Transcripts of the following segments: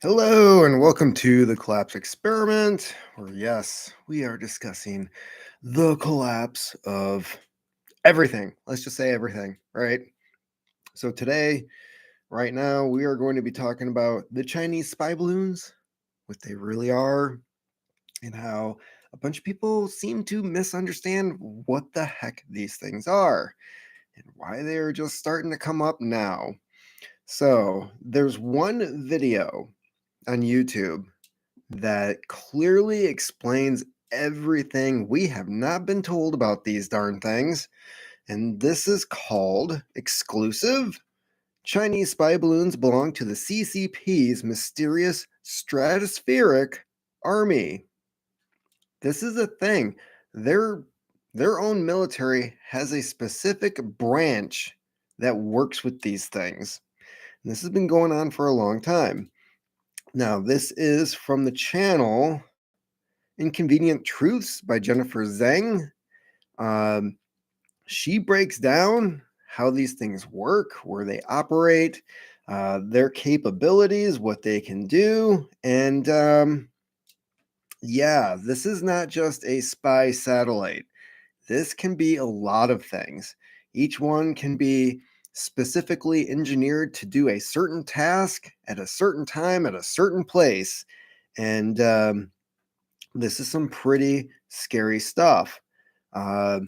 Hello, and welcome to the Collapse Experiment, where, yes, we are discussing the collapse of everything. Let's just say everything, right? So, today, right now, we are going to be talking about the Chinese spy balloons, what they really are, and how a bunch of people seem to misunderstand what the heck these things are and why they are just starting to come up now. So, there's one video on YouTube that clearly explains everything we have not been told about these darn things. And this is called Exclusive. Chinese spy balloons belong to the CCP's mysterious stratospheric army. This is a thing. Their their own military has a specific branch that works with these things. And this has been going on for a long time. Now, this is from the channel Inconvenient Truths by Jennifer Zhang. Um, she breaks down how these things work, where they operate, their capabilities, what they can do. And yeah, this is not just a spy satellite. This can be a lot of things. Each one can be specifically engineered to do a certain task at a certain time at a certain place. And this is some pretty scary stuff. Uh,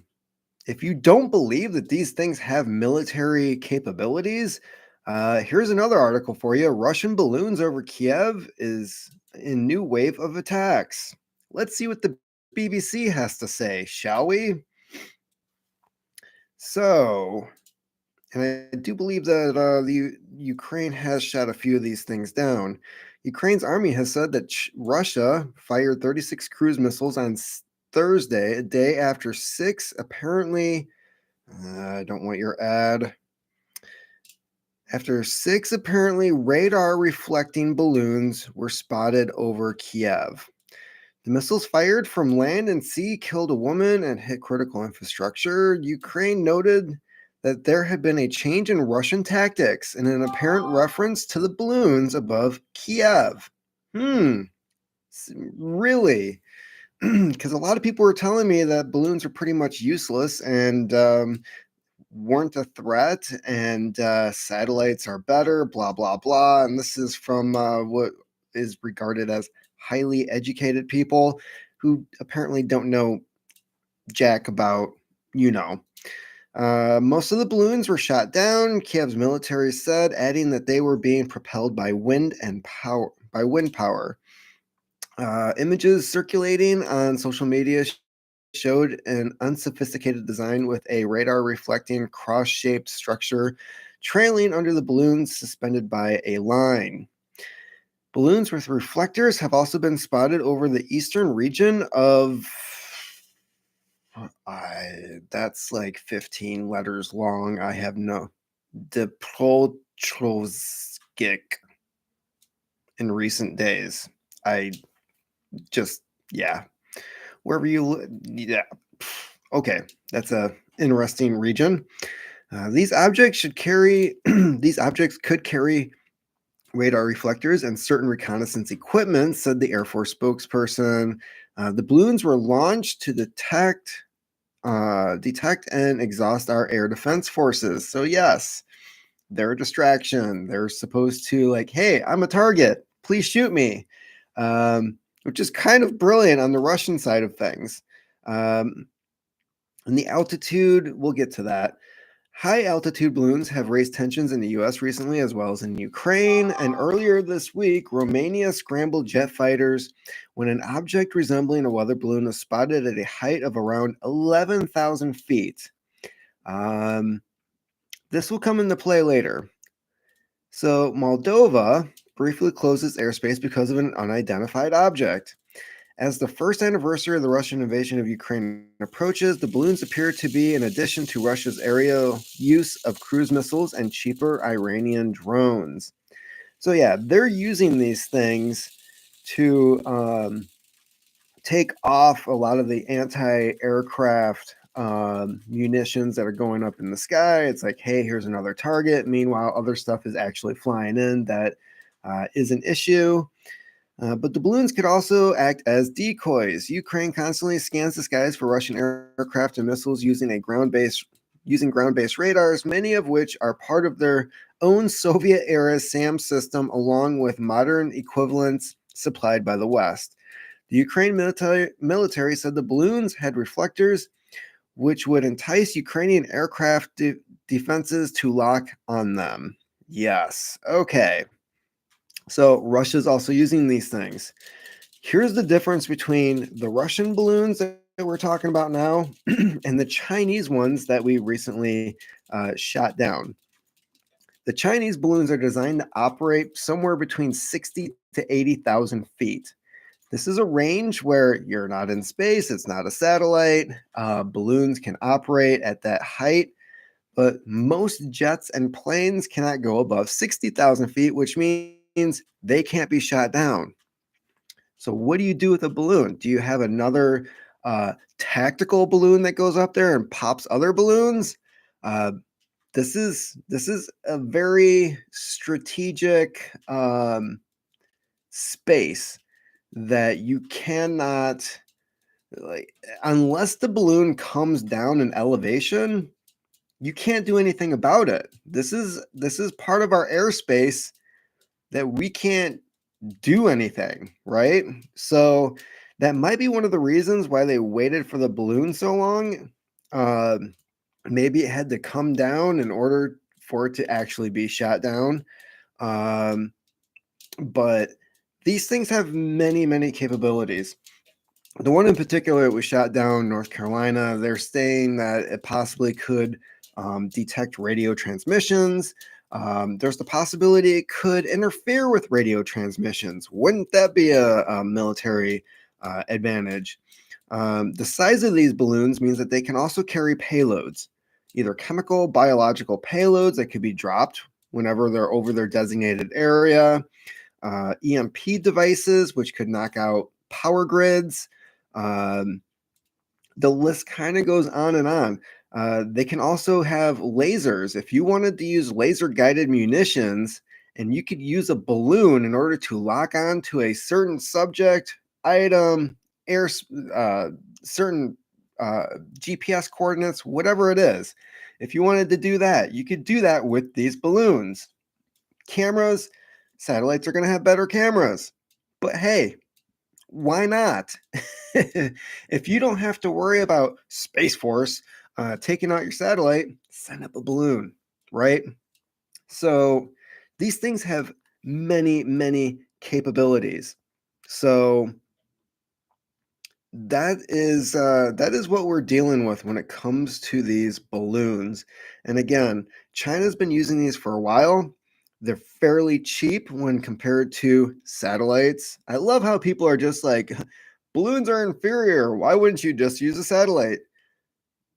if you don't believe that these things have military capabilities, here's another article for you. Russian balloons over Kiev is in new wave of attacks. Let's see what the BBC has to say, shall we? So, and I do believe that Ukraine has shot a few of these things down. Ukraine's army has said that Russia fired 36 cruise missiles on Thursday, a day after six apparently. I don't want your ad. After six apparently radar reflecting balloons were spotted over Kiev. The missiles fired from land and sea killed a woman and hit critical infrastructure. Ukraine noted that there had been a change in Russian tactics and an apparent reference to the balloons above Kiev. Hmm, really? Because a lot of people were telling me that balloons are pretty much useless and weren't a threat, and satellites are better, blah, blah, blah. And this is from what is regarded as highly educated people who apparently don't know jack about, you know. Most of the balloons were shot down, Kiev's military said, adding that they were being propelled by wind power. Images circulating on social media showed an unsophisticated design with a radar reflecting cross shaped structure trailing under the balloons suspended by a line. Balloons with reflectors have also been spotted over the eastern region of. That's like 15 letters long. I have no. Dnipropetrovsk in recent days. I just, yeah. Wherever yeah. Okay, that's a interesting region. These objects should carry these objects could carry radar reflectors and certain reconnaissance equipment, said the Air Force spokesperson. The balloons were launched to detect and exhaust our air defense forces. So yes, they're a distraction. They're supposed to like, hey, I'm a target. Please shoot me, which is kind of brilliant on the Russian side of things. And the altitude, we'll get to that. High altitude balloons have raised tensions in the US recently, as well as in Ukraine. And earlier this week, Romania scrambled jet fighters when an object resembling a weather balloon was spotted at a height of around 11,000 feet. This will come into play later. So, Moldova briefly closed its airspace because of an unidentified object. As the first anniversary of the Russian invasion of Ukraine approaches, the balloons appear to be an addition to Russia's aerial use of cruise missiles and cheaper Iranian drones. So, yeah, they're using these things to take off a lot of the anti aircraft munitions that are going up in the sky. It's like, hey, here's another target. Meanwhile, other stuff is actually flying in that is an issue. But the balloons could also act as decoys. Ukraine constantly scans the skies for Russian aircraft and missiles using ground-based radars, many of which are part of their own Soviet-era SAM system, along with modern equivalents supplied by the West. The Ukraine military said the balloons had reflectors, which would entice Ukrainian aircraft defenses to lock on them. Yes. Okay. So Russia's also using these things. Here's the difference between the Russian balloons that we're talking about now and the Chinese ones that we recently shot down. The Chinese balloons are designed to operate somewhere between 60 to 80,000 feet. This is a range where you're not in space, it's not a satellite. Balloons can operate at that height, but most jets and planes cannot go above 60,000 feet, which means they can't be shot down. So, what do you do with a balloon? Do you have another tactical balloon that goes up there and pops other balloons? Uh, this is a very strategic space that you cannot, like, unless the balloon comes down in elevation, you can't do anything about it. This is part of our airspace that we can't do anything, right? So that might be one of the reasons why they waited for the balloon so long. Uh, Maybe it had to come down in order for it to actually be shot down. Um, but these things have many, many capabilities. The one in particular that was shot down in North Carolina, they're saying that it possibly could detect radio transmissions. There's the possibility it could interfere with radio transmissions. Wouldn't that be a military advantage? The size of these balloons means that they can also carry payloads, either chemical, biological payloads that could be dropped whenever they're over their designated area, EMP devices, which could knock out power grids. Um, the list kind of goes on and on. They can also have lasers. If you wanted to use laser guided munitions, and you could use a balloon in order to lock on to a certain subject, item, air, certain GPS coordinates, whatever it is. If you wanted to do that, you could do that with these balloons. Cameras, satellites are going to have better cameras. But hey, why not? If you don't have to worry about Space Force taking out your satellite, send up a balloon, right? So these things have many, many capabilities. So that is what we're dealing with when it comes to these balloons. And again, China's been using these for a while. They're fairly cheap when compared to satellites. I love how people are just like, balloons are inferior. Why wouldn't you just use a satellite?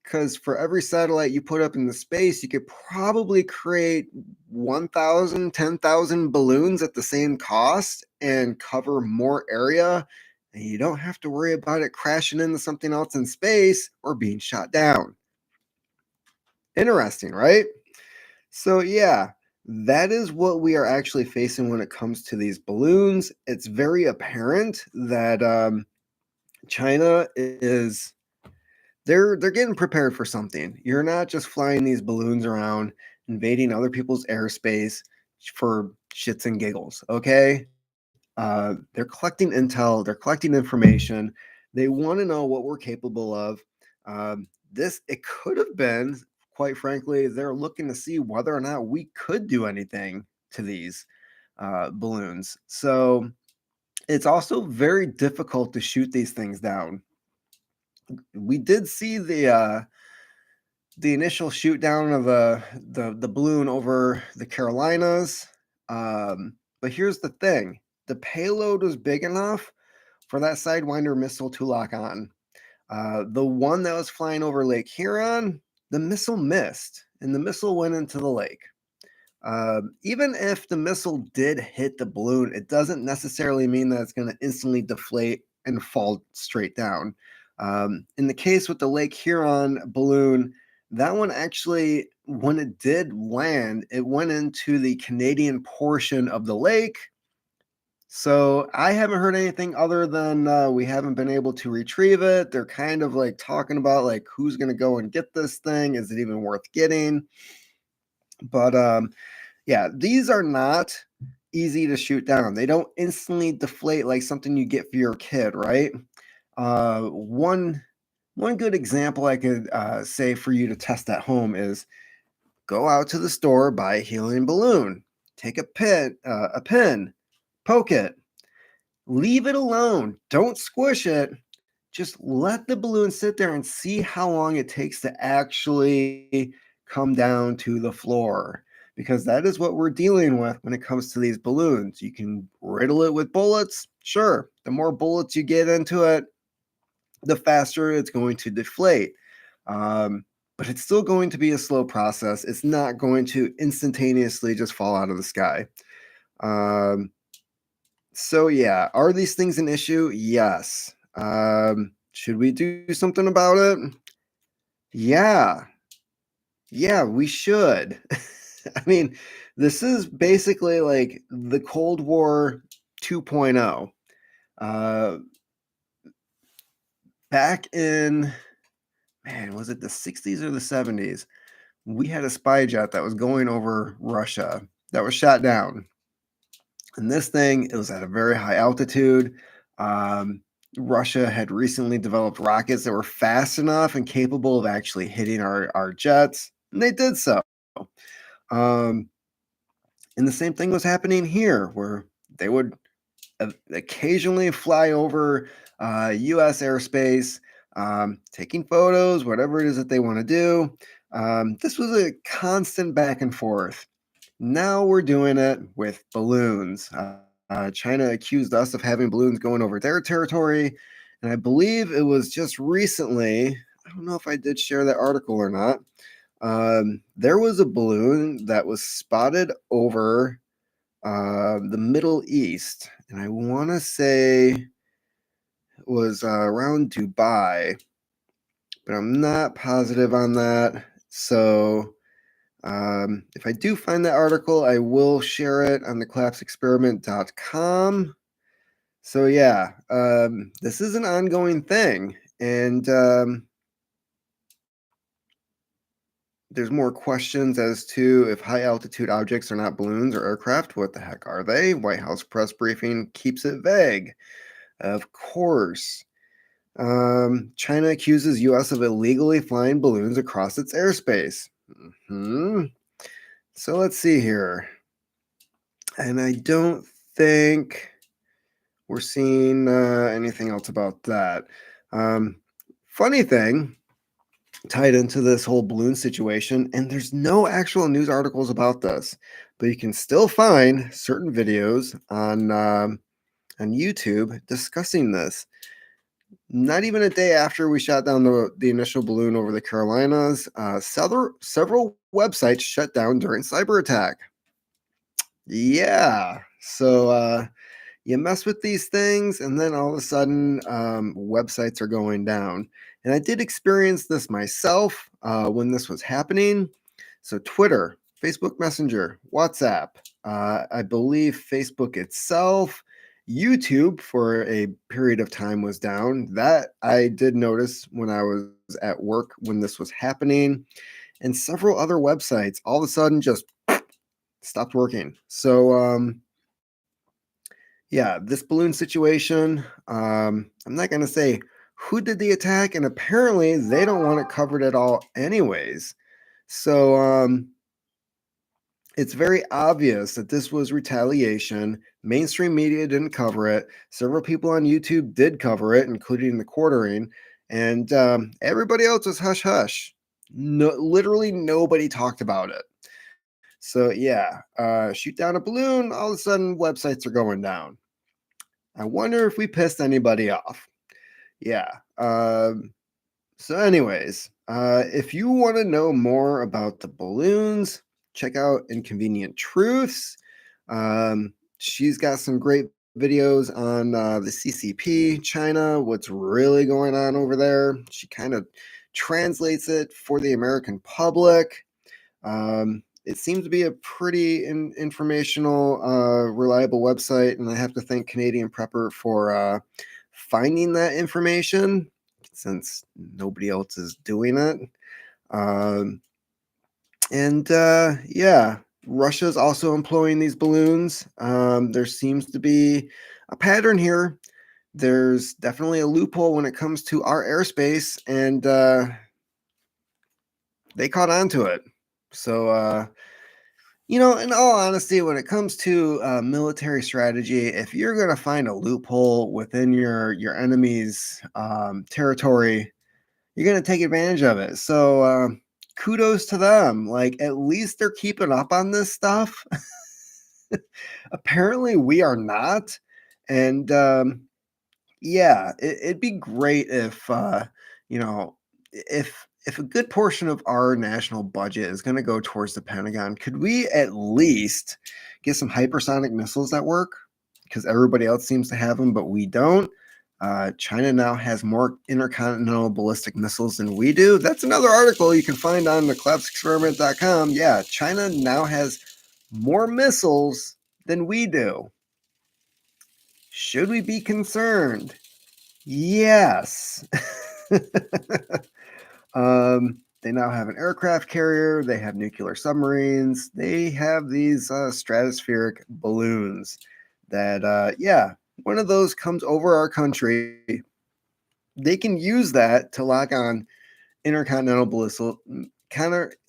Because for every satellite you put up in the space, you could probably create 1,000, 10,000 balloons at the same cost and cover more area. And you don't have to worry about it crashing into something else in space or being shot down. Interesting, right? So, yeah, that is what we are actually facing when it comes to these balloons. It's very apparent that China is they're getting prepared for something. You're not just flying these balloons around, invading other people's airspace for shits and giggles. Okay, they're collecting intel, they're collecting information. They want to know what we're capable of. This it could have been, quite frankly, they're looking to see whether or not we could do anything to these balloons. So it's also very difficult to shoot these things down. We did see the initial shoot down of the balloon over the Carolinas. But here's the thing: the payload was big enough for that Sidewinder missile to lock on. The one that was flying over Lake Huron, the missile missed, and the missile went into the lake. Even if the missile did hit the balloon, it doesn't necessarily mean that it's going to instantly deflate and fall straight down. In the case with the Lake Huron balloon, that one actually, when it did land, it went into the Canadian portion of the lake, So I haven't heard anything other than we haven't been able to retrieve it. They're kind of like talking about like who's going to go and get this thing. Is it even worth getting? But yeah, these are not easy to shoot down. They don't instantly deflate like something you get for your kid, right? One good example I could say for you to test at home is go out to the store, buy a helium balloon, take a pin, poke it, leave it alone. Don't squish it. Just let the balloon sit there and see how long it takes to actually come down to the floor. Because that is what we're dealing with when it comes to these balloons. You can riddle it with bullets. Sure, the more bullets you get into it, the faster it's going to deflate. But it's still going to be a slow process. It's not going to instantaneously just fall out of the sky. Um, so yeah, are these things an issue? Yes. Should we do something about it? Yeah. Yeah, we should. I mean, this is basically like the Cold War 2.0. Uh, back in, man, was it the 60s or the 70s? We had a spy jet that was going over Russia that was shot down. And this thing, it was at a very high altitude. Um, Russia had recently developed rockets that were fast enough and capable of actually hitting our jets, and they did so. Um, and the same thing was happening here, where they would occasionally fly over U.S. airspace, taking photos, whatever it is that they want to do. This was a constant back and forth. Now we're doing it with balloons. China accused us of having balloons going over their territory. And I believe it was just recently, I don't know if I did share that article or not. There was a balloon that was spotted over the Middle East. And I want to say it was around Dubai, but I'm not positive on that. So if I do find that article, I will share it on thecollapseexperiment.com. So yeah, this is an ongoing thing, and there's more questions as to if high altitude objects are not balloons or aircraft. What the heck are they? White House press briefing keeps it vague. Of course. China accuses U.S. of illegally flying balloons across its airspace. So let's see here. And I don't think we're seeing anything else about that. Funny thing, tied into this whole balloon situation, and there's no actual news articles about this, but you can still find certain videos on YouTube discussing this. Not even a day after we shot down the initial balloon over the Carolinas, several websites shut down during cyber attack. Yeah, so you mess with these things, and then all of a sudden, websites are going down. And I did experience this myself when this was happening. So, Twitter, Facebook Messenger, WhatsApp, I believe Facebook itself, YouTube for a period of time was down. That I did notice when I was at work when this was happening. And several other websites all of a sudden just stopped working. So, yeah, this balloon situation, I'm not going to say who did the attack, and apparently they don't want it covered at all, anyways. So, it's very obvious that this was retaliation. Mainstream media didn't cover it. Several people on YouTube did cover it, including the quartering, and everybody else was hush hush. No, literally nobody talked about it. So, yeah, shoot down a balloon, all of a sudden websites are going down. I wonder if we pissed anybody off. Yeah. So, anyways, if you want to know more about the balloons, check out Inconvenient Truths. She's got some great videos on the CCP, China, what's really going on over there. She kind of translates it for the American public. it seems to be a pretty informational, reliable website, and I have to thank Canadian Prepper for finding that information since nobody else is doing it. Um, and yeah, Russia's also employing these balloons. There seems to be a pattern here. There's definitely a loophole when it comes to our airspace, and they caught on to it. So, in all honesty, when it comes to military strategy, if you're going to find a loophole within your enemy's territory, you're going to take advantage of it. So, kudos to them. Like, at least they're keeping up on this stuff. Apparently, we are not. And yeah, it'd be great if you know, if a good portion of our national budget is going to go towards the Pentagon, could we at least get some hypersonic missiles that work? Because everybody else seems to have them, but we don't. China now has more intercontinental ballistic missiles than we do. That's another article you can find on the collapseexperiment.com. Yeah, China now has more missiles than we do. Should we be concerned? Yes. They now have an aircraft carrier. They have nuclear submarines. They have these stratospheric balloons that, yeah, one of those comes over our country. They can use that to lock on intercontinental ballistic,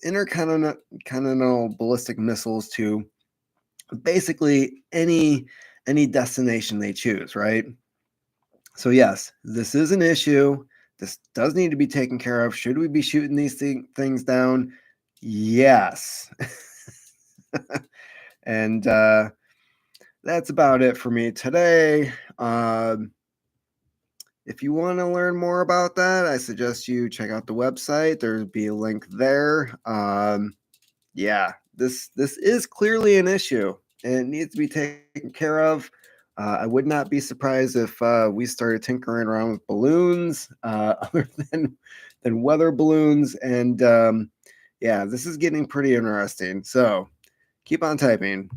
intercontinental ballistic missiles to basically any destination they choose, right? So yes, this is an issue. This does need to be taken care of. Should we be shooting these things down? Yes. And that's about it for me today. If you want to learn more about that, I suggest you check out the website. There'll be a link there. Yeah, this is clearly an issue and it needs to be taken care of. I would not be surprised if we started tinkering around with balloons other than weather balloons. And yeah, this is getting pretty interesting. So keep on typing.